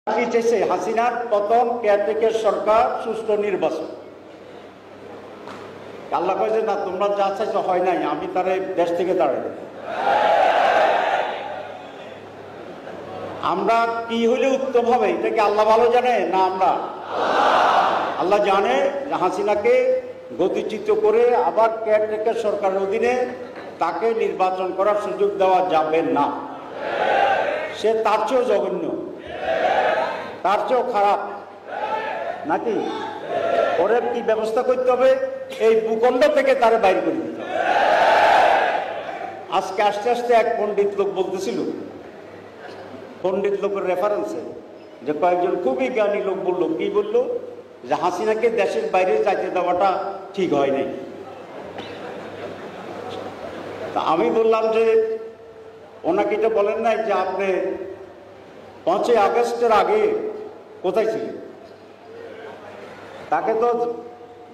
কি চাইছে? হাসিনার পতন, কেয়ারটেকার সরকার, সুষ্ঠু নির্বাচন। আল্লাহ কয় যে না, তোমরা যা চাইছো হয় নাই, আমি তারে দেশ থেকে তাড়াই দেব। আমরা কি হইলে উত্তম হবে এটা কি আল্লাহ ভালো জানে না আমরা? আল্লাহ জানে যে হাসিনাকে গতিচ্যুত করে আবার কেয়ারটেকার সরকারের অধীনে তাকে নির্বাচন করার সুযোগ দেওয়া যাবে না। সে তার চেয়েও জঘন্য, তার চেয়েও খারাপ নাকি? ওরে কি ব্যবস্থা করতে হবে? এই ভূখণ্ড থেকে তারা বাইর করে দিতে হবে। আজকে আস্তে আস্তে এক পণ্ডিত লোক বলতেছিল, পণ্ডিত লোকের রেফারেন্সে, যে কয়েকজন খুবই জ্ঞানী লোক বললো, কি বললো, যে হাসিনাকে দেশের বাইরে যাইতে দেওয়াটা ঠিক হয় নাই। তা আমি বললাম যে ওনাকে এটা বলেন নাই যে আপনি 5ই আগস্টের আগে কোথায় ছিলেন? তাকে তো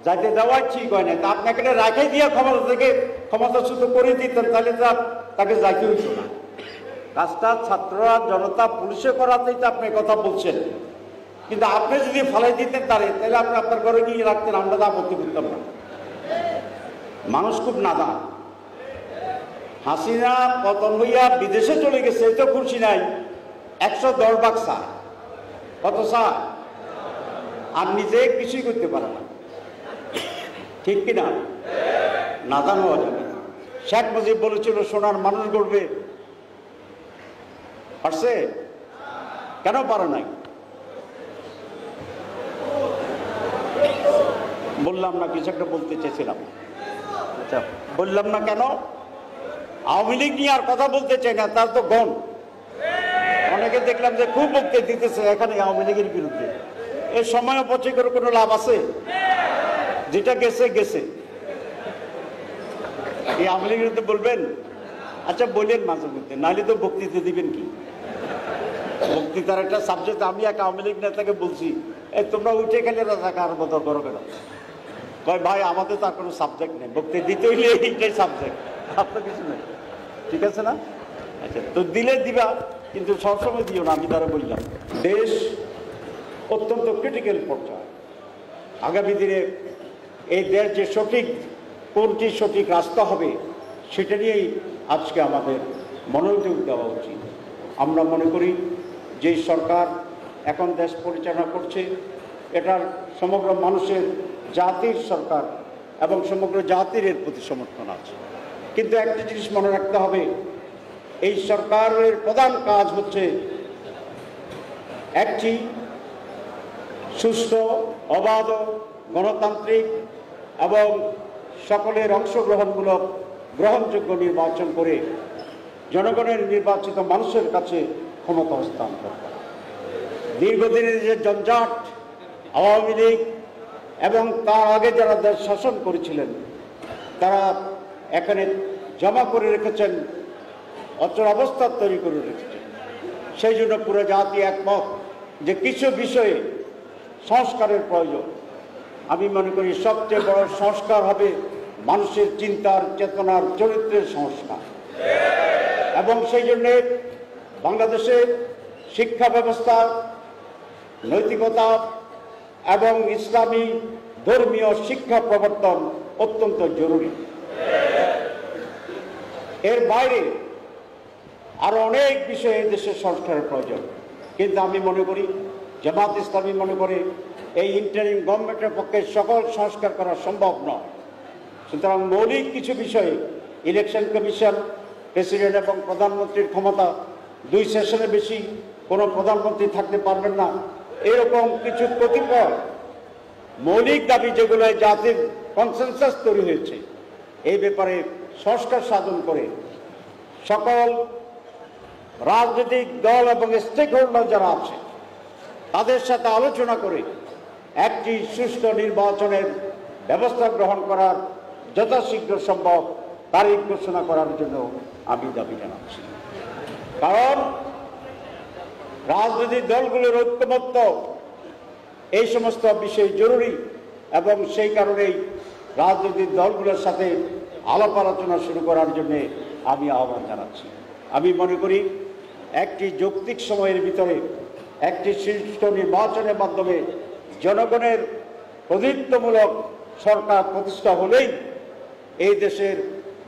যাইতে দেওয়াই ঠিক হয় না। তা আপনাকে রাখে দিয়ে ক্ষমতা থেকে ক্ষমতাচ্যুত করে দিতেন, তাহলে তো তাকে যাইতে হইত না। কাজটা ছাত্ররা, জনতা, পুলিশে করাতেই তো আপনি কথা বলছেন। কিন্তু আপনি যদি ফালাই দিতেন তাহলে আপনি আপনার ঘরে গিয়ে রাখতেন, আমরা তো আপত্তি করতাম না। মানুষ খুব নাদান। হাসিনা পতন হইয়া বিদেশে চলে গেছে, তো খুশি নাই। 110 ভাগ চায়, কত চায়? আর নিজে কিছুই করতে পারে না, ঠিক কিনা? নাদান হওয়া যাবে না। শেখ মুজিব বলেছিল সোনার মানুষ গড়বে, পারছে? কেন পারে নাই? বললাম না, কিছু একটা বলতে চেয়েছিলাম, আচ্ছা বললাম না কেন? আওয়ামী লীগ নিয়ে আর কথা বলতে চাই না, তার তো গণ। অনেকে দেখলাম যে খুব বক্তব্য দিতেছে এখানে আওয়ামী লীগের বিরুদ্ধে। এই সময় অপচয় করে কোনো লাভ আছে? যেটা গেছে গেছে। এই আওয়ামী লীগের বিরুদ্ধে বলবেন? আচ্ছা বলেন মাঝে মধ্যে, নাহলে তো বক্তৃতা দিবেন কি? বক্তৃতার একটা সাবজেক্ট। আমি এক আওয়ামী লীগ নেতাকে বলছি, এই তোমরা উঠে গেলে রাজাকার বদল করো কেন? কয় ভাই আমাদের তো আর কোনো সাবজেক্ট নেই, বক্তৃতা দিতে হইলে এইটাই সাবজেক্ট, আপনার কিছু নেই। ঠিক আছে না? আচ্ছা, তো দিলে দিবা, কিন্তু সবসময় দিও না। আমি তারা বললাম দেশ অত্যন্ত ক্রিটিক্যাল পর্যায়ে। আগামী দিনে এই দেশ যে সঠিক, কোনটি সঠিক রাস্তা হবে সেটা নিয়েই আজকে আমাদের মনোযোগ দেওয়া উচিত। আমরা মনে করি যে সরকার এখন দেশ পরিচালনা করছে, এটার সমগ্র মানুষের, জাতির সরকার এবং সমগ্র জাতির এর প্রতি সমর্থন আছে। কিন্তু একটা জিনিস মনে রাখতে হবে, এই সরকারের প্রধান কাজ হচ্ছে একটি সুষ্ঠু, অবাধ, গণতান্ত্রিক এবং সকলের অংশগ্রহণমূলক গ্রহণযোগ্য নির্বাচন করে জনগণের নির্বাচিত মানুষের কাছে ক্ষমতা হস্তান্তর করা। দীর্ঘদিনের যে জঞ্জাট আওয়ামী লীগ এবং তার আগে যারা দেশ শাসন করেছিলেন তারা এখানে জমা করে রেখেছেন, অচল অবস্থা তৈরি করে রেখেছেন। সেই জন্য পুরো জাতি একমত যে কিছু বিষয়ে সংস্কারের প্রয়োজন। আমি মনে করি সবচেয়ে বড় সংস্কার হবে মানুষের চিন্তার, চেতনার, চরিত্রের সংস্কার। এবং সেই জন্যে বাংলাদেশের শিক্ষা ব্যবস্থা, নৈতিকতা এবং ইসলামী ধর্মীয় শিক্ষা প্রবর্তন অত্যন্ত জরুরি। এর বাইরে আরো অনেক বিষয়ে দেশের সংস্কারের প্রয়োজন। কিন্তু আমি মনে করি, জামাত ইসলামী মনে করে, এই ইন্টারিম গভর্নমেন্টের পক্ষে সকল সংস্কার করা সম্ভব নয়। সুতরাং মৌলিক কিছু বিষয়ে ইলেকশন কমিশন, প্রেসিডেন্ট এবং প্রধানমন্ত্রীর ক্ষমতা, 2 সেশনের বেশি কোনো প্রধানমন্ত্রী থাকতে পারবেন না, এরকম কিছু কতিপয় মৌলিক দাবি যেগুলো জাতির কনসেনসাস তৈরি হয়েছে, এই ব্যাপারে সংস্কার সাধন করে সকল রাজনৈতিক দল এবং স্টেক হোল্ডার যারা আছে তাদের সাথে আলোচনা করে একটি সুষ্ঠু নির্বাচনের ব্যবস্থা গ্রহণ করার যথাশীঘ্র সম্ভব তারিখ ঘোষণা করার জন্য আমি দাবি জানাচ্ছি। কারণ রাজনৈতিক দলগুলোর ঐক্যমত্য এই সমস্ত বিষয় জরুরি এবং সেই কারণেই রাজনৈতিক দলগুলোর সাথে আলাপ আলোচনা শুরু করার জন্য আমি আহ্বান জানাচ্ছি। আমি মনে করি একটি যৌক্তিক সময়ের ভিতরে একটি সুষ্ঠু নির্বাচনের মাধ্যমে জনগণের প্রতিনিধিত্বমূলক সরকার প্রতিষ্ঠা হলেই এই দেশের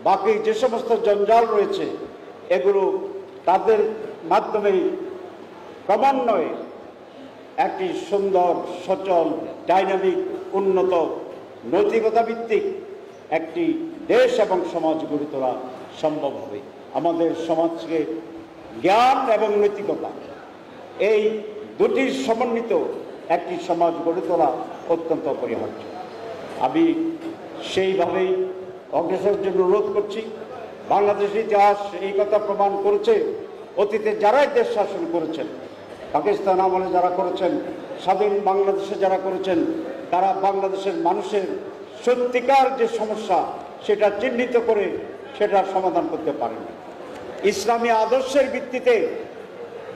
বাকি যে সমস্ত জঞ্জাল রয়েছে এগুলো তাদের মাধ্যমেই ক্রমান্বয়ে একটি সুন্দর সচল ডাইনামিক উন্নত নৈতিকতা ভিত্তিক একটি দেশ এবং সমাজ গড়ে তোলা সম্ভব হবে। আমাদের সমাজকে জ্ঞান এবং নৈতিকতা এই দুটির সমন্বিত একটি সমাজ গড়ে তোলা অত্যন্ত অপরিহার্য। আমি সেইভাবেই অগ্রসরের জন্য অনুরোধ করছি। বাংলাদেশের ইতিহাস এই কথা প্রমাণ করেছে, অতীতে যারাই দেশ শাসন করেছেন, পাকিস্তান আমলে যারা করেছেন, স্বাধীন বাংলাদেশে যারা করেছেন, তারা বাংলাদেশের মানুষের সত্যিকার যে সমস্যা সেটা চিহ্নিত করে সেটার সমাধান করতে পারেন। ইসলামী আদর্শের ভিত্তিতে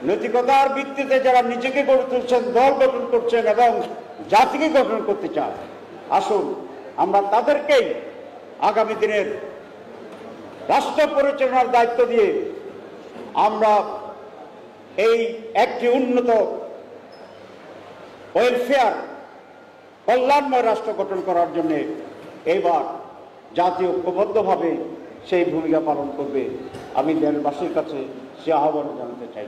নৈতিকতার ভিত্তিতে যারা নিজেকে গড়ে তুলছেন, দল গঠন করছেন এবং জাতিকে গঠন করতে চান, আসুন আমরা তাদেরকেই আগামী দিনের রাষ্ট্র পরিচালনার দায়িত্ব দিয়ে আমরা এই একটি উন্নত ওয়েলফেয়ার কল্যাণময় রাষ্ট্র গঠন করার জন্য এইবার জাতীয় ঐক্যবদ্ধভাবে সেই ভূমিকা পালন করবে। আমি দেশবাসীর কাছে সে আহ্বান জানাতে চাই।